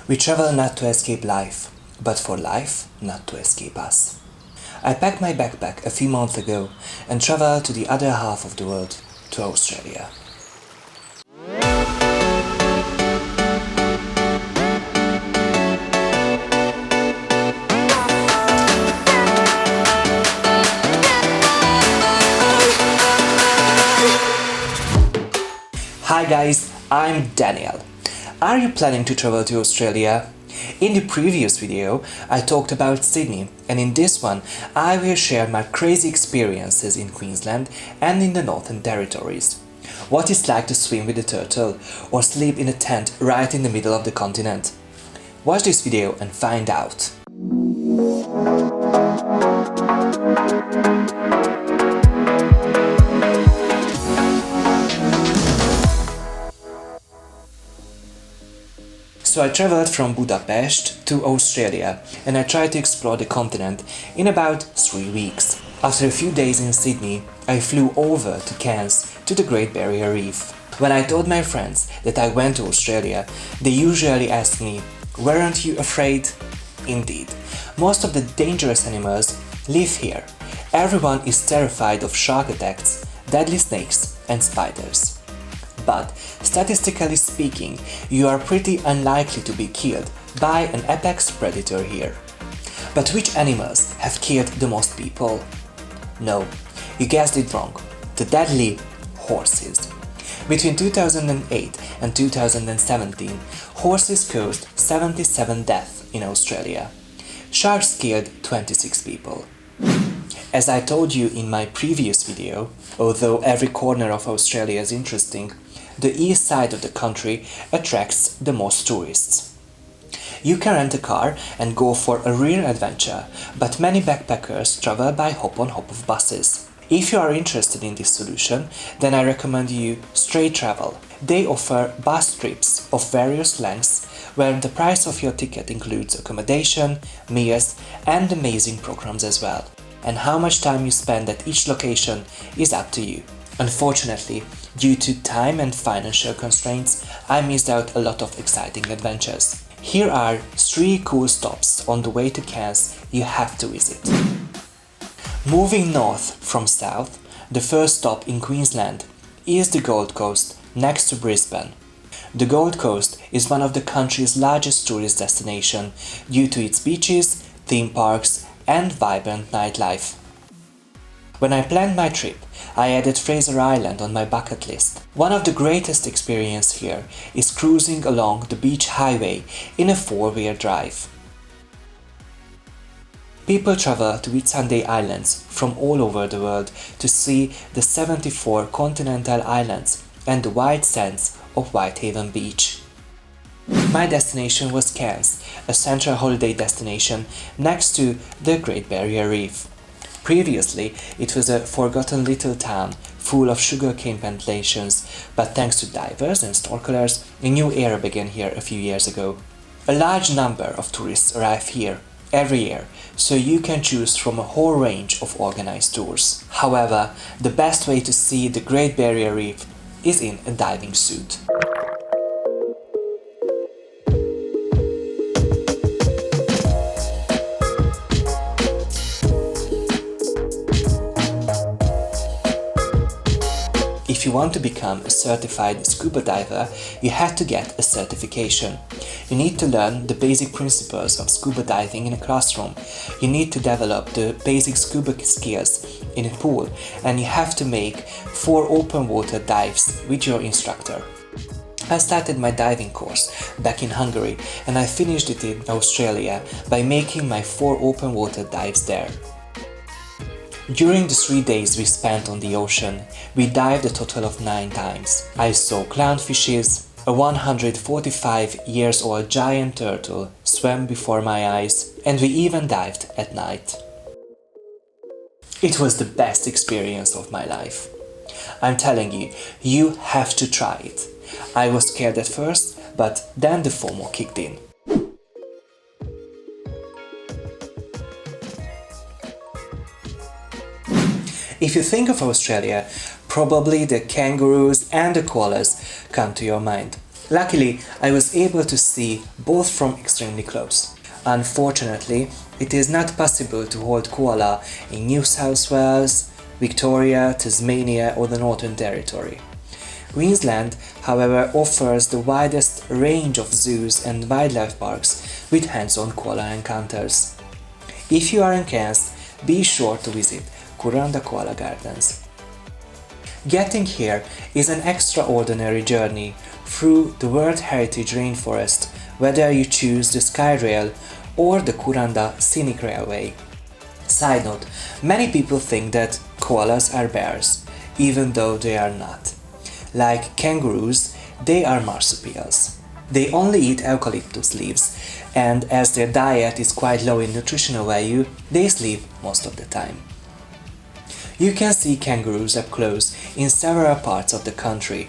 We travel not to escape life, but for life not to escape us. I packed my backpack a few months ago and traveled to the other half of the world, to Australia. Hi guys, I'm Daniel. Are you planning to travel to Australia? In the previous video, I talked about Sydney, and in this one, I will share my crazy experiences in Queensland and in the Northern Territories. What it's like to swim with a turtle or sleep in a tent right in the middle of the continent. Watch this video and find out. So I travelled from Budapest to Australia and I tried to explore the continent in about 3 weeks. After a few days in Sydney, I flew over to Cairns to the Great Barrier Reef. When I told my friends that I went to Australia, they usually asked me, "Weren't you afraid?" Indeed, most of the dangerous animals live here. Everyone is terrified of shark attacks, deadly snakes and spiders. But, statistically speaking, you are pretty unlikely to be killed by an apex predator here. But which animals have killed the most people? No, you guessed it wrong. The deadly horses. Between 2008 and 2017, horses caused 77 deaths in Australia. Sharks killed 26 people. As I told you in my previous video, although every corner of Australia is interesting, the east side of the country attracts the most tourists. You can rent a car and go for a real adventure, but many backpackers travel by hop-on-hop of buses. If you are interested in this solution, then I recommend you Straight Travel. They offer bus trips of various lengths where the price of your ticket includes accommodation, meals and amazing programs as well. And how much time you spend at each location is up to you. Unfortunately, due to time and financial constraints, I missed out a lot of exciting adventures. Here are 3 cool stops on the way to Cairns you have to visit. Moving north from south, the first stop in Queensland is the Gold Coast next to Brisbane. The Gold Coast is one of the country's largest tourist destinations due to its beaches, theme parks and vibrant nightlife. When I planned my trip, I added Fraser Island on my bucket list. One of the greatest experiences here is cruising along the beach highway in a 4-wheel drive. People travel to Whitsunday Islands from all over the world to see the 74 continental islands and the white sands of Whitehaven Beach. My destination was Cairns, a central holiday destination next to the Great Barrier Reef. Previously, it was a forgotten little town full of sugarcane plantations, but thanks to divers and snorkelers, a new era began here a few years ago. A large number of tourists arrive here every year, so you can choose from a whole range of organized tours. However, the best way to see the Great Barrier Reef is in a diving suit. If you want to become a certified scuba diver, you have to get a certification. You need to learn the basic principles of scuba diving in a classroom. You need to develop the basic scuba skills in a pool, and you have to make 4 open water dives with your instructor. I started my diving course back in Hungary and I finished it in Australia by making my 4 open water dives there. During the 3 days we spent on the ocean, we dived a total of 9 times. I saw clownfishes, a 145 years old giant turtle swam before my eyes, and we even dived at night. It was the best experience of my life. I'm telling you, you have to try it. I was scared at first, but then the FOMO kicked in. If you think of Australia, probably the kangaroos and the koalas come to your mind. Luckily, I was able to see both from extremely close. Unfortunately, it is not possible to hold koala in New South Wales, Victoria, Tasmania or the Northern Territory. Queensland, however, offers the widest range of zoos and wildlife parks with hands-on koala encounters. If you are in Cairns, be sure to visit Kuranda Koala Gardens. Getting here is an extraordinary journey through the World Heritage Rainforest, whether you choose the Skyrail or the Kuranda Scenic Railway. Side note, many people think that koalas are bears, even though they are not. Like kangaroos, they are marsupials. They only eat eucalyptus leaves, and as their diet is quite low in nutritional value, they sleep most of the time. You can see kangaroos up close in several parts of the country.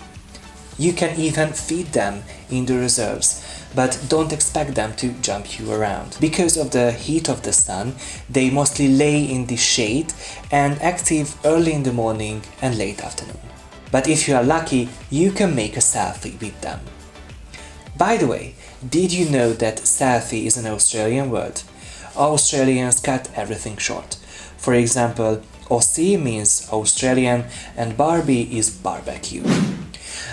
You can even feed them in the reserves, but don't expect them to jump you around. Because of the heat of the sun, they mostly lay in the shade and active early in the morning and late afternoon. But if you are lucky, you can make a selfie with them. By the way, did you know that selfie is an Australian word? Australians cut everything short. For example, Aussie means Australian and Barbie is barbecue.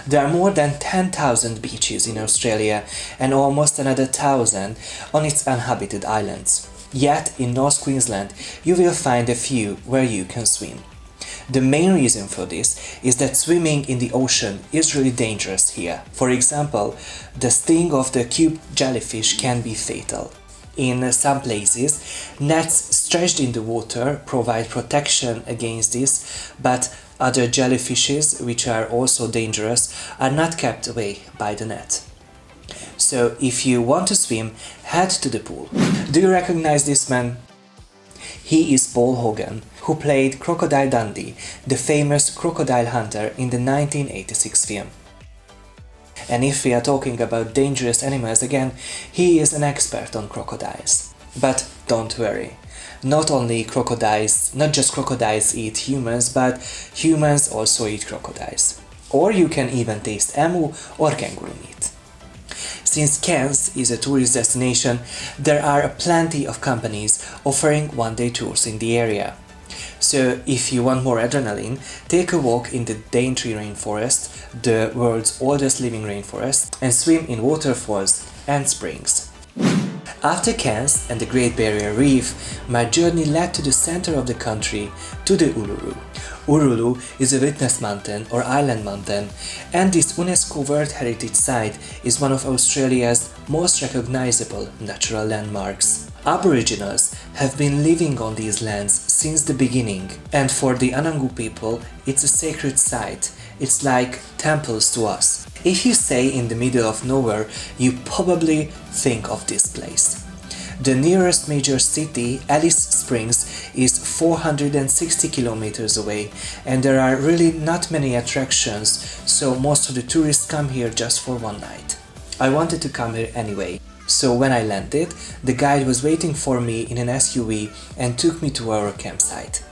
There are more than 10,000 beaches in Australia and almost another 1,000 on its uninhabited islands. Yet in North Queensland you will find a few where you can swim. The main reason for this is that swimming in the ocean is really dangerous here. For example, the sting of the cube jellyfish can be fatal. In some places, nets stretched in the water provide protection against this, but other jellyfishes, which are also dangerous, are not kept away by the net. So if you want to swim, head to the pool. Do you recognize this man? He is Paul Hogan, who played Crocodile Dundee, the famous crocodile hunter in the 1986 film. And if we are talking about dangerous animals again, he is an expert on crocodiles. But don't worry, not just crocodiles eat humans, but humans also eat crocodiles. Or you can even taste emu or kangaroo meat. Since Cairns is a tourist destination, there are plenty of companies offering one-day tours in the area. So if you want more adrenaline, take a walk in the Daintree Rainforest, the world's oldest living rainforest, and swim in waterfalls and springs. After Cairns and the Great Barrier Reef, my journey led to the center of the country, to the Uluru. Uluru is a witness mountain or island mountain, and this UNESCO World Heritage Site is one of Australia's most recognizable natural landmarks. Aboriginals have been living on these lands since the beginning, and for the Anangu people, it's a sacred site. It's like temples to us. If you say in the middle of nowhere, you probably think of this place. The nearest major city, Alice Springs, is 460 kilometers away, and there are really not many attractions, so most of the tourists come here just for one night. I wanted to come here anyway, so when I landed, the guide was waiting for me in an SUV and took me to our campsite.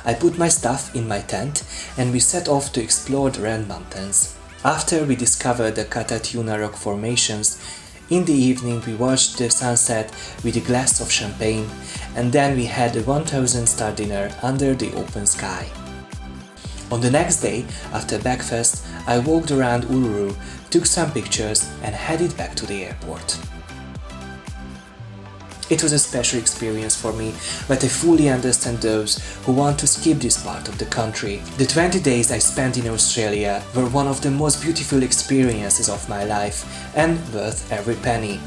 I put my stuff in my tent and we set off to explore the Red Mountains. After we discovered the Katatuna rock formations, in the evening we watched the sunset with a glass of champagne, and then we had a 1000-star dinner under the open sky. On the next day, after breakfast, I walked around Uluru, took some pictures and headed back to the airport. It was a special experience for me, but I fully understand those who want to skip this part of the country. The 20 days I spent in Australia were one of the most beautiful experiences of my life and worth every penny.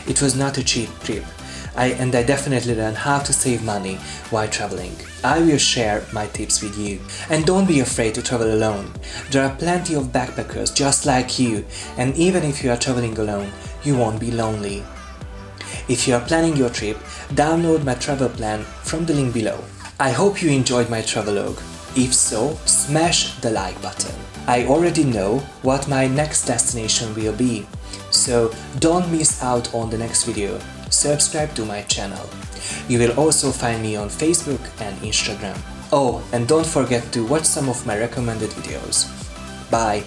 It was not a cheap trip, and I definitely learned how to save money while traveling. I will share my tips with you. And don't be afraid to travel alone. There are plenty of backpackers just like you, and even if you are traveling alone, you won't be lonely. If you are planning your trip, download my travel plan from the link below. I hope you enjoyed my travelogue. If so, smash the like button. I already know what my next destination will be, so don't miss out on the next video. Subscribe to my channel. You will also find me on Facebook and Instagram. Oh, and don't forget to watch some of my recommended videos. Bye!